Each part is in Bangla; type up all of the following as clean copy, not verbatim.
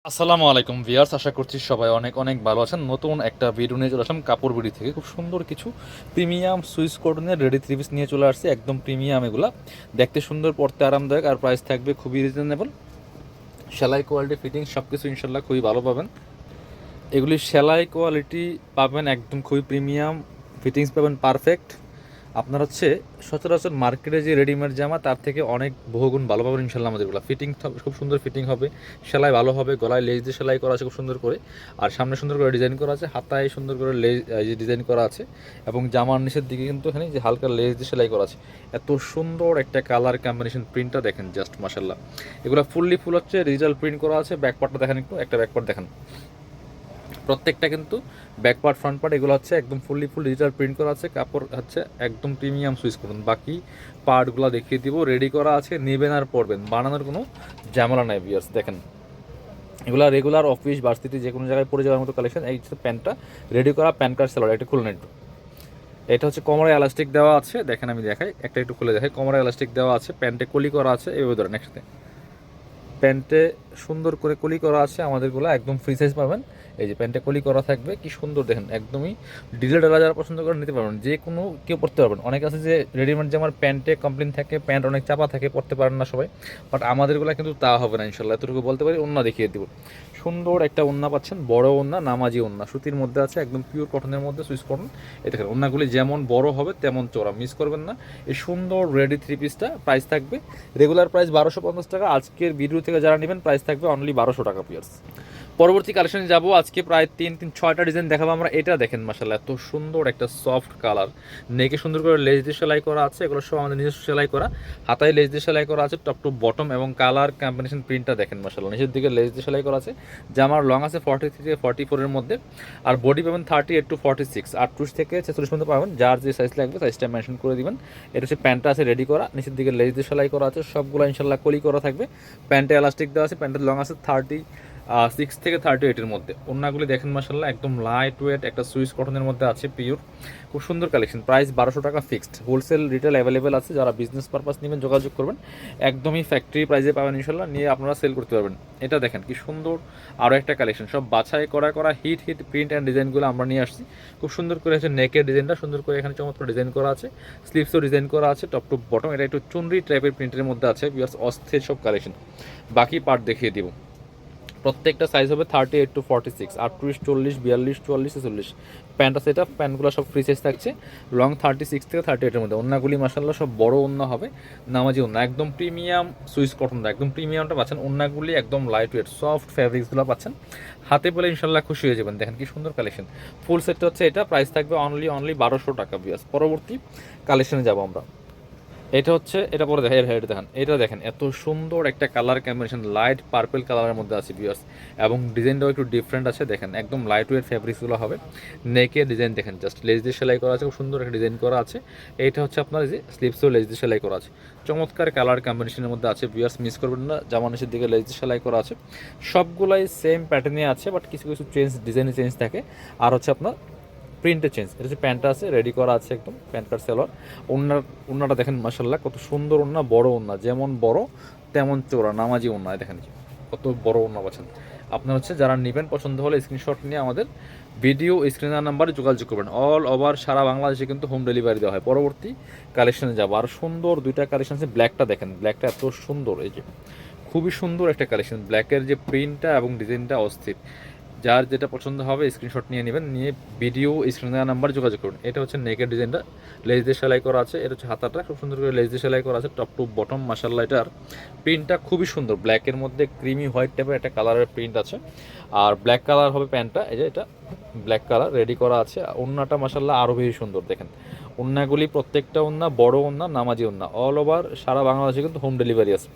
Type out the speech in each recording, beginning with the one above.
আসসালামু আলাইকুম ভিউয়ার্স, আশা করছি সবাই অনেক অনেক ভালো আছেন। নতুন একটা ভিডিও নিয়ে চলে আসলাম কাপড় বিড়ি থেকে। খুব সুন্দর কিছু প্রিমিয়াম সুইস কটনের রেডি থ্রি পিস নিয়ে চলে আসছে। একদম প্রিমিয়াম, এগুলা দেখতে সুন্দর, পড়তে আরামদায়ক, আর প্রাইস থাকবে খুবই রিজনেবল। সেলাই কোয়ালিটি, ফিটিং সব কিছু ইনশাল্লাহ খুবই ভালো পাবেন। এগুলি সেলাই কোয়ালিটি পাবেন একদম খুবই প্রিমিয়াম, ফিটিংস পাবেন পারফেক্ট। আপনার হচ্ছে সচরাচর মার্কেটে যে রেডিমেড জামা তার থেকে অনেক বহুগুণ ভালো পাবেন ইনশাল্লাহ। আমাদেরগুলো ফিটিং খুব সুন্দর ফিটিং হবে, সেলাই ভালো হবে, গলায় লেজ দিয়ে সেলাই করা আছে খুব সুন্দর করে, আর সামনে সুন্দর করে ডিজাইন করা আছে, হাতায় সুন্দর করে লেজ যে ডিজাইন করা আছে, এবং জামার নিচের দিকে কিন্তু এখানে যে হালকা লেজ দিয়ে সেলাই করা আছে। এত সুন্দর একটা কালার কম্বিনেশন, প্রিন্টটা দেখেন জাস্ট মাশাল্লাহ। এগুলো ফুললি ফুল হচ্ছে ডিজিটাল প্রিন্ট করা আছে। ব্যাকপার্টটা দেখেন, একটু একটা ব্যাকপার্ট দেখেন, প্রত্যেকটা কিন্তু ব্যাক পার্ট ফ্রন্ট পার্ট এগুলো হচ্ছে একদম ফুললি ফুল ডিজিটাল প্রিন্ট করা আছে। কাপড় হচ্ছে একদম প্রিমিয়াম সুইচ করুন। বাকি পার্টগুলো দেখিয়ে দিব, রেডি করা আছে, নেবেন আর পরবেন, বানানোর কোনো ঝামেলা নাই ভিউয়ার্স। দেখেন এগুলো রেগুলার অফিস ভার্সিটি যে কোনো জায়গায় পরে যাওয়ার মতো কালেকশন। এই হচ্ছে প্যান্টটা, রেডি করা প্যান কার্ড সেলার, এটা খুলে নেন একটু। এটা হচ্ছে কোমরে এলাস্টিক দেওয়া আছে, দেখেন আমি দেখাই, একটা একটু খুলে দেখাই। কোমরে এলাস্টিক দেওয়া আছে, প্যান্টে কলি করা আছে, এইভাবে ধরেন একসাথে প্যান্টে সুন্দর করে কলি করা আছে। আমাদেরগুলো একদম ফ্রি সাইজ পাবেন। এই যে প্যান্টে কলি করা থাকবে, কি সুন্দর দেখেন, একদমই ডিলে ডালা যারা পছন্দ করে নিতে পারবেন, যে কোনো কেউ পরতে পারবেন। অনেক আছে যে রেডিমেড জামার প্যান্টে কমপ্লেন থাকে, প্যান্ট অনেক চাপা থাকে, পরতে পারেন না সবাই, বাট আমাদেরগুলো কিন্তু তা হবে না ইনশাল্লাহ, এতটুকু বলতে পারি। ওন্না দেখিয়ে দিব, সুন্দর একটা ওন্না পাচ্ছেন, বড় ওন্না, নামাজি ওন্না, সুতির মধ্যে আছে, একদম পিওর কটনের মধ্যে, সুইস কটন। এই দেখেন ওন্নাগুলি যেমন বড় হবে তেমন চওড়া, মিস করবেন না। এই সুন্দর রেডি থ্রি পিসটা প্রাইস থাকবে রেগুলার প্রাইস 1250 টাকা। আজকের ভিডিও থেকে যারা নেবেন প্রাইস থাকবে অনলি 1200 টাকা পিয়ার্স। পরবর্তী কালেকশনে যাবো, আজকে প্রায় 6টা ডিজাইন দেখাবো আমরা। এটা দেখেন মাশাআল্লাহ, এত সুন্দর একটা সফট কালার, নেকে সুন্দর করে লেজ দিয়ে সেলাই করা আছে, এগুলো সব আমাদের নিজস্ব সেলাই করা, হাতায় লেজ দিয়ে সেলাই করা আছে টপ টু বটম, এবং কালার কম্বিনেশন প্রিন্টটা দেখেন মাশাআল্লাহ, নিচের দিকে লেজ দিয়ে সেলাই করা আছে। জামার লং আছে 43 থেকে 44-এর মধ্যে, আর বডি পাবেন 38 to 46, 38 থেকে 46 পর্যন্ত পাবেন। যার যে সাইজ লাগবে সাইজটা মেনশন করে দিবেন। এটা হচ্ছে প্যান্টটা আছে রেডি করা, নিচের দিকে লেজ দিয়ে সেলাই করা আছে, সবগুলো ইনশাল্লাহ কলি করা থাকবে। প্যান্টে এলাস্টিক দেওয়া আছে, প্যান্টের লং আছে 36 থেকে 38-এর মধ্যে। ওড়নাগুলি দেখেন মাশাআল্লাহ, একদম লাইট ওয়েট একটা সুইস কটনের মধ্যে আছে, পিওর, খুব সুন্দর কালেকশন। প্রাইস 1200 টাকা ফিক্সড। হোলসেল রিটেল অ্যাভেলেবেল আছে, যারা বিজনেস পারপাস নেবেন যোগাযোগ করবেন, একদমই ফ্যাক্টরি প্রাইসে পাবেন ইনশাল্লাহ, নিয়ে আপনারা সেল করতে পারবেন। এটা দেখেন কি সুন্দর আরও একটা কালেকশন, সব বাছাই করা হিট প্রিন্ট অ্যান্ড ডিজাইনগুলো আমরা নিয়ে আসছি। খুব সুন্দর করে হচ্ছে নেকের ডিজাইনটা সুন্দর করে এখানে চমৎকার ডিজাইন করা আছে, স্লিভসও ডিজাইন করা আছে টপ টু বটম। এটা একটু চুনরি টাইপের প্রিন্টের মধ্যে আছে, বিকজ অস্থির সব কালেকশন। বাকি পার্ট দেখিয়ে দিব। প্রত্যেকটা সাইজ হবে 38 to 46, 38, 40, 42, 44, 46। প্যান্ট আছে, এটা প্যান্টগুলো সব ফ্রি সাইজ থাকছে, লং 36 থেকে 38-এর মধ্যে। ওন্নাগুলি মাশাআল্লাহ সব বড় ওন্না হবে, নামাজি ওন্না, একদম প্রিমিয়াম সুইস কটনটা, একদম প্রিমিয়ামটা পাচ্ছেন। ওন্নাগুলি একদম লাইট ওয়েট সফট ফ্যাব্রিক্সগুলো পাচ্ছেন, হাতে বলে ইনশাল্লাহ খুশি হয়ে যাবেন। দেখেন কি সুন্দর কালেকশন, ফুল সেটটা হচ্ছে এটা, প্রাইস থাকবে অনলি 1200 টাকা বিয়াস। পরবর্তী কালেকশনে যাবো আমরা। এটা হচ্ছে, এটা পরে দেখেন, এটা দেখেন, এটা দেখেন, এত সুন্দর একটা কালার কম্বিনেশন, লাইট পার্পল কালারের মধ্যে আছে ভিউয়ার্স, এবং ডিজাইনটাও একটু ডিফারেন্ট আছে। দেখেন একদম লাইট ওয়েট ফ্যাব্রিক্সগুলো হবে। নেকের ডিজাইন দেখেন, জাস্ট লেজ দিয়ে সেলাই করা আছে, খুব সুন্দর একটা ডিজাইন করা আছে। এইটা হচ্ছে আপনার যে স্লিভসও লেজ দিয়ে সেলাই করা আছে, চমৎকার কালার কম্বিনেশনের মধ্যে আছে ভিউয়ার্স, মিস করবেন না। জামা নিচের দিকে লেজ দিয়ে সেলাই করা আছে, সবগুলাই সেম প্যাটার্নে আছে, বাট কিছু কিছু চেঞ্জ, ডিজাইনে চেঞ্জ থাকে। আর হচ্ছে আপনার প্রিন্টে চেঞ্জ। এটা হচ্ছে প্যান্টটা আছে রেডি করা আছে, একদম প্যান্ট কার্ড সেলোয়ার। ওন্নাটা দেখেন মাশাআল্লাহ, কত সুন্দর ওন্না, বড় ওন্না, যেমন বড় তেমন চোরা, নামাজি ওন্না। দেখেন কত বড় ওন্না পাচ্ছেন। আপনার হচ্ছে যারা নেবেন, পছন্দ হলে স্ক্রিনশট নিয়ে আমাদের ভিডিও স্ক্রিনার নাম্বারে যোগাযোগ করবেন। অল ওভার সারা বাংলাদেশে কিন্তু হোম ডেলিভারি দেওয়া হয়। পরবর্তী কালেকশনে যাবো, আর সুন্দর দুইটা কালেকশন আছে। ব্ল্যাকটা দেখেন, ব্ল্যাকটা এত সুন্দর, এই যে খুবই সুন্দর একটা কালেকশন, ব্ল্যাকের যে প্রিন্টটা এবং ডিজাইনটা অস্থির। যার যেটা পছন্দ হবে স্ক্রিনশট নিয়ে নেবেন, নিয়ে ভিডিও স্ক্রিনে দেওয়া নাম্বার যোগাযোগ করুন। এটা হচ্ছে নেকের ডিজাইনটা, লেজ দিয়ে সেলাই করা আছে। এটা হচ্ছে হাতাটা, খুব সুন্দর করে লেজ দিয়ে সেলাই করা আছে টপ টু বটম। মাশাআল্লাহ, এটার প্রিন্টটা খুবই সুন্দর, ব্ল্যাকের মধ্যে ক্রিমি হোয়াইট টাইপের একটা কালারের প্রিন্ট আছে, আর ব্ল্যাক কালার হবে প্যান্টটা। এই যে এটা ব্ল্যাক কালার রেডি করা আছে। ওন্নাটা মাশাআল্লাহ আরও বেশি সুন্দর। দেখেন ওন্নাগুলি প্রত্যেকটা ওন্না বড় ওন্না, নামাজি ওন্না, অল ওভার সারা বাংলাদেশে কিন্তু হোম ডেলিভারি আছে।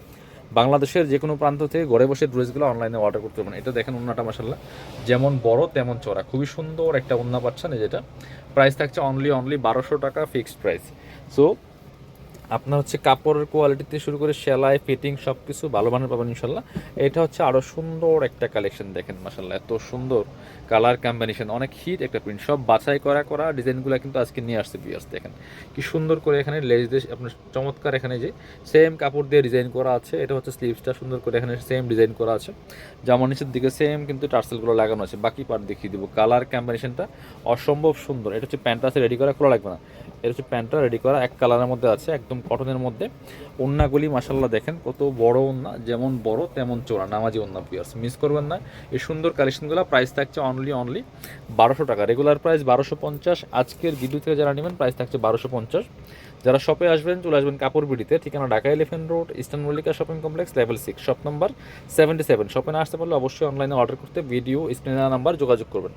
বাংলাদেশের যে কোনো প্রান্ত থেকে ঘরে বসে ড্রেসগুলো অনলাইনে অর্ডার করতে পারেন। এটা দেখেন ওন্নাটা মাশাআল্লাহ, যেমন বড় তেমন চড়া, খুবই সুন্দর একটা ওন্না পাচ্ছেন। যেটা প্রাইস থাকছে অনলি 1200 টাকা ফিক্সড প্রাইস। সো আপনার হচ্ছে কাপড়ের কোয়ালিটিতে শুরু করে সেলাই ফিটিং সব কিছু ভালো মানের পাবেন ইনশাল্লাহ। এটা হচ্ছে আরও সুন্দর একটা কালেকশন, দেখেন মাসাল্লাহ এত সুন্দর কালার কম্বিনেশন, অনেক হিট একটা প্রিন্ট, সব বাছাই করা করা ডিজাইনগুলো কিন্তু আজকে নিয়ে আসছে ভিউয়ার্স। দেখেন কি সুন্দর করে এখানে লেস দিয়ে আপনার চমৎকার, এখানে যে সেম কাপড় দিয়ে ডিজাইন করা আছে, এটা হচ্ছে স্লিভসটা সুন্দর করে এখানে সেম ডিজাইন করা আছে, জামার নিচের দিকে সেম কিন্তু টার্সেলগুলো লাগানো আছে। বাকি পার্ট দেখিয়ে দিব, কালার কম্বিনেশনটা অসম্ভব সুন্দর। এটা হচ্ছে প্যান্টটা আছে রেডি করা, খোলা লাগবে না, এটা হচ্ছে প্যান্টটা রেডি করা এক কালারের মধ্যে আছে, একদম কটনের মধ্যে। ওন্নাগুলি মাসাল্লাহ দেখেন কত বড় ওন্না, যেমন বড় তেমন চোরা, নামাজি ওন্না পিয়ার্স, মিস করবেন না এই সুন্দর কালেকশনগুলো। প্রাইস থাকছে অনলি 1200 টাকা, রেগুলার প্রাইস 1250। আজকের ভিডিও থেকে যারা নেবেন প্রাইস থাকছে 1250। যারা শপে আসবেন চলে আসবেন কাপড় বিডিতে, ঠিকানা Dhaka elephant road, eastern Mallika shopping complex, level 6, shop number 77। শপে না আসতে পারলে অবশ্যই অনলাইনে অর্ডার করতে ভিডিও স্ক্রিনে নাম্বার যোগাযোগ করবেন।